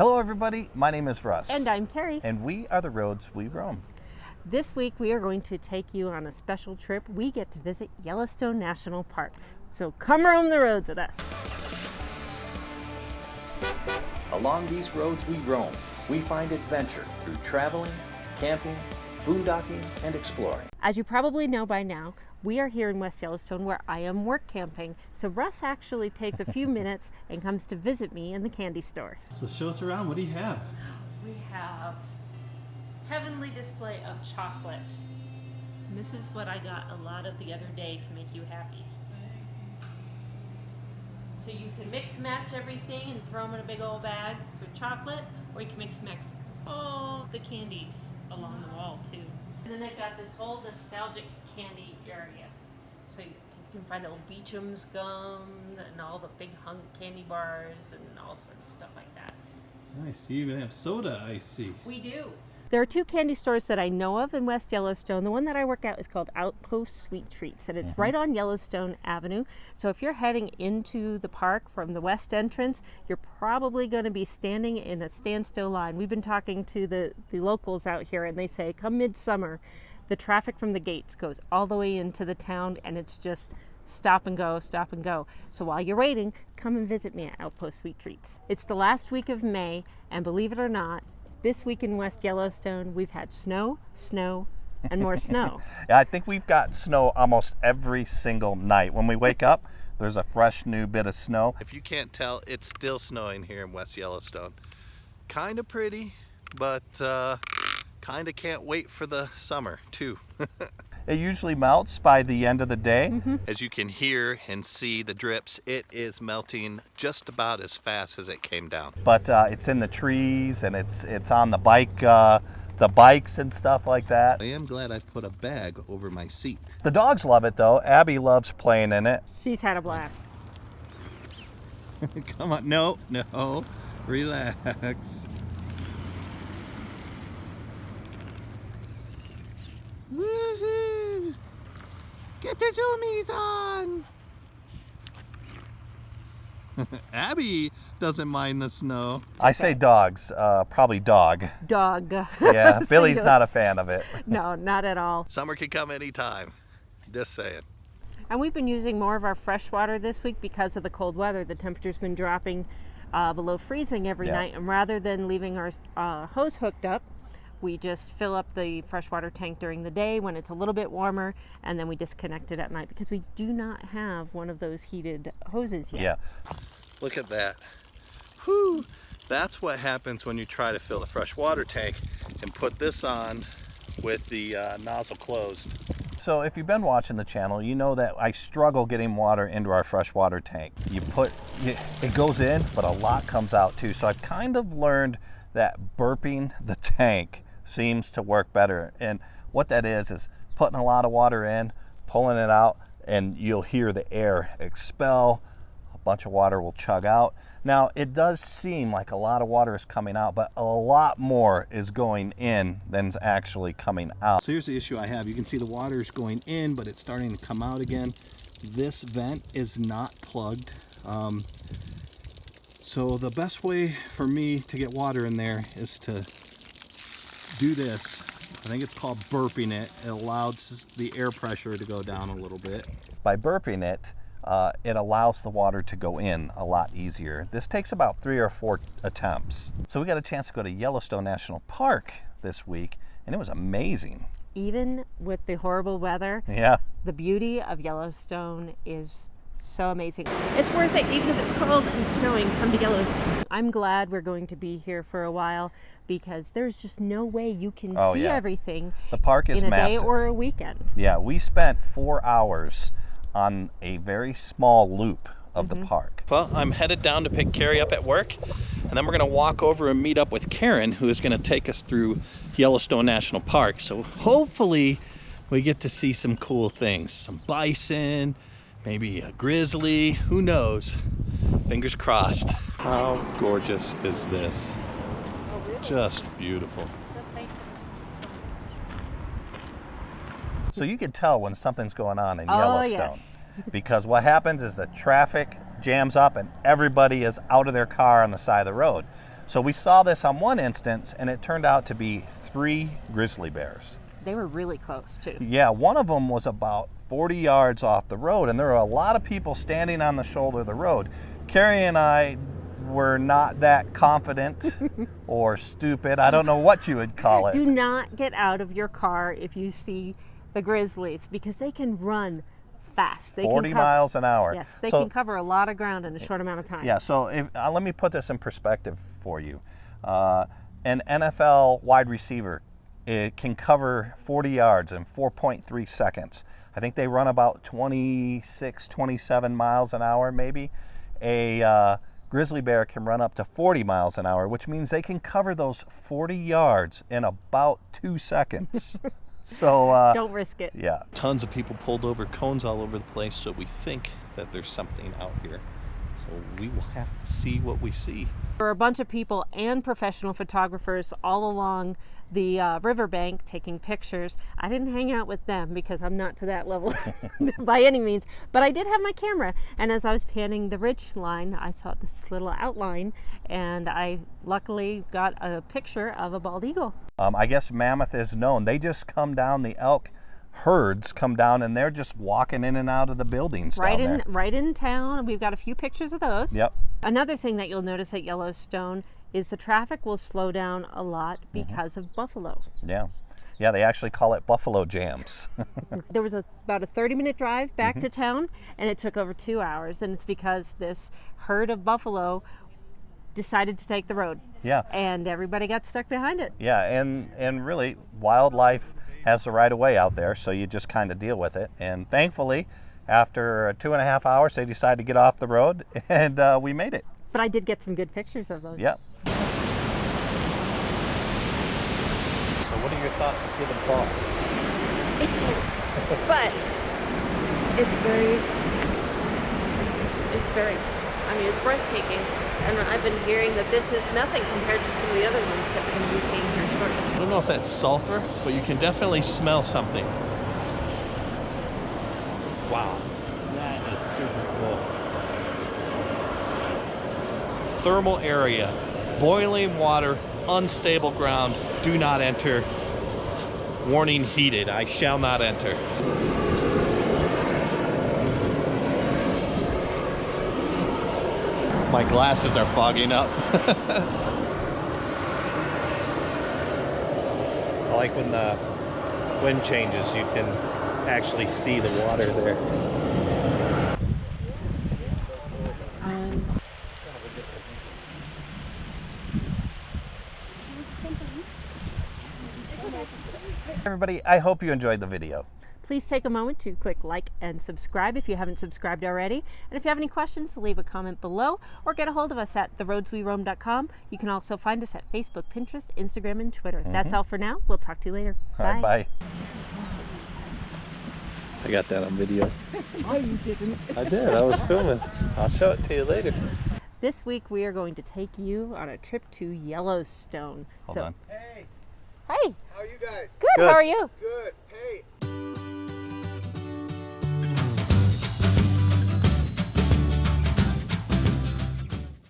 Hello everybody, my name is Russ. And I'm Kerry. And we are the Roads We Roam. This week we are going to take you on a special trip. We get to visit Yellowstone National Park. So come roam the roads with us. Along these roads we roam, we find adventure through traveling, camping, boondocking, and exploring. As you probably know by now, we are here in West Yellowstone where I am work camping. So Russ actually takes a few minutes and comes to visit me in the candy store. So show us around. What do you have? We have heavenly display of chocolate. And this is what I got a lot of the other day to make you happy. So you can mix and match everything and throw them in a big old bag for chocolate, or you can mix and match all the candies along the wall too. And then they've got this whole nostalgic candy area. So you can find old Beecham's gum and all the big hunk candy bars and all sorts of stuff like that. Nice. You even have soda, I see. We do. There are two candy stores that I know of in West Yellowstone. The one that I work at is called Outpost Sweet Treats, and it's right on Yellowstone Avenue. So if you're heading into the park from the west entrance, you're probably going to be standing in a standstill line. We've been talking to the locals out here, and they say come midsummer, the traffic from the gates goes all the way into the town, and it's just stop and go, stop and go. So while you're waiting, come and visit me at Outpost Sweet Treats. It's the last week of May, and believe it or not, this week in West Yellowstone, we've had snow, and more snow. Yeah, I think we've got snow almost every single night. When we wake up, there's a fresh new bit of snow. If you can't tell, it's still snowing here in West Yellowstone. Kind of pretty, but kind of can't wait for the summer too. It usually melts by the end of the day. As you can hear and see the drips, it is melting just about as fast as it came down. But it's in the trees and it's on the bikes and stuff like that. I am glad I put a bag over my seat. The dogs love it though. Abby loves playing in it. She's had a blast. Come on, no, relax. Woohoo! Get the zoomies on! Abby doesn't mind the snow. I say dogs, probably dog. Dog. Yeah, Billy's not a fan of it. No, not at all. Summer can come anytime, just saying. And we've been using more of our fresh water this week because of the cold weather. The temperature's been dropping below freezing every night, and rather than leaving our hose hooked up, we just fill up the freshwater tank during the day when it's a little bit warmer, and then we disconnect it at night because we do not have one of those heated hoses yet. Yeah. Look at that. Whew. That's what happens when you try to fill the freshwater tank and put this on with the nozzle closed. So if you've been watching the channel, you know that I struggle getting water into our freshwater tank. It goes in, but a lot comes out too. So I've kind of learned that burping the tank seems to work better, and what that is putting a lot of water in, pulling it out, and you'll hear the air expel. A bunch of water will chug out. Now it does seem like a lot of water is coming out, but a lot more is going in than is actually coming out. So here's the issue I have. You can see the water is going in, but it's starting to come out again. This vent is not plugged. So the best way for me to get water in there is to do this. I think it's called burping it. It allows the air pressure to go down a little bit. By burping it, it allows the water to go in a lot easier. This takes about 3 or 4 attempts. So we got a chance to go to Yellowstone National Park this week, and it was amazing. Even with the horrible weather, the beauty of Yellowstone is so amazing. It's worth it, even if it's cold and snowing. Come to Yellowstone. I'm glad we're going to be here for a while because there's just no way you can see everything. The park is in a massive. day or a weekend. Yeah, we spent 4 hours on a very small loop of the park. Well, I'm headed down to pick Kerry up at work, and then we're going to walk over and meet up with Karen, who is going to take us through Yellowstone National Park. So hopefully we get to see some cool things, some bison, maybe a grizzly, who knows? Fingers crossed. How gorgeous is this? Oh, really? Just beautiful. So you can tell when something's going on in Yellowstone. Yes. Because what happens is the traffic jams up and everybody is out of their car on the side of the road. So we saw this on one instance, and it turned out to be 3 grizzly bears. They were really close too. Yeah, one of them was about 40 yards off the road, and there were a lot of people standing on the shoulder of the road. Kerry and I were not that confident or stupid. I don't know what you would call it. Do not get out of your car if you see the grizzlies, because they can run fast. They 40 can cover, miles an hour. Yes, they can cover a lot of ground in a short amount of time. Yeah, so let me put this in perspective for you. An NFL wide receiver, it can cover 40 yards in 4.3 seconds. I think they run about 26, 27 miles an hour maybe. A grizzly bear can run up to 40 miles an hour, which means they can cover those 40 yards in about 2 seconds. So don't risk it. Yeah. Tons of people pulled over, cones all over the place, so we think that there's something out here. So we will have to see what we see. There were a bunch of people and professional photographers all along the riverbank taking pictures. I didn't hang out with them because I'm not to that level by any means, but I did have my camera, and as I was panning the ridge line, I saw this little outline, and I luckily got a picture of a bald eagle. I guess Mammoth is known. They just come down, the elk herds come down, and they're just walking in and out of the buildings down there. Right in town. We've got a few pictures of those. Yep. Another thing that you'll notice at Yellowstone is the traffic will slow down a lot because of buffalo. Yeah. Yeah, they actually call it buffalo jams. There was about a 30-minute drive back to town, and it took over 2 hours, and it's because this herd of buffalo decided to take the road. Yeah. And everybody got stuck behind it. Yeah, and really, wildlife has the right of way out there, so you just kind of deal with it. And thankfully, after 2.5 hours, they decided to get off the road, and we made it. But I did get some good pictures of those. Yep. So what are your thoughts to the falls? It's cool, but it's it's breathtaking. And I've been hearing that this is nothing compared to some of the other ones that we're going to be seeing here shortly. I don't know if that's sulfur, but you can definitely smell something. Wow, that is super cool. Thermal area, boiling water, unstable ground, do not enter. Warning, heated, I shall not enter. My glasses are fogging up. I like when the wind changes, you can actually see the water there. Everybody, I hope you enjoyed the video. Please take a moment to click like and subscribe if you haven't subscribed already. And if you have any questions, leave a comment below or get a hold of us at theroadsweroam.com. You can also find us at Facebook, Pinterest, Instagram, and Twitter. That's all for now. We'll talk to you later. All right, bye. I got that on video. Oh, you didn't. I did, I was filming. I'll show it to you later. This week we are going to take you on a trip to Yellowstone. Hold on. Hey, Hey, how are you guys? good. Good. How are you? Good.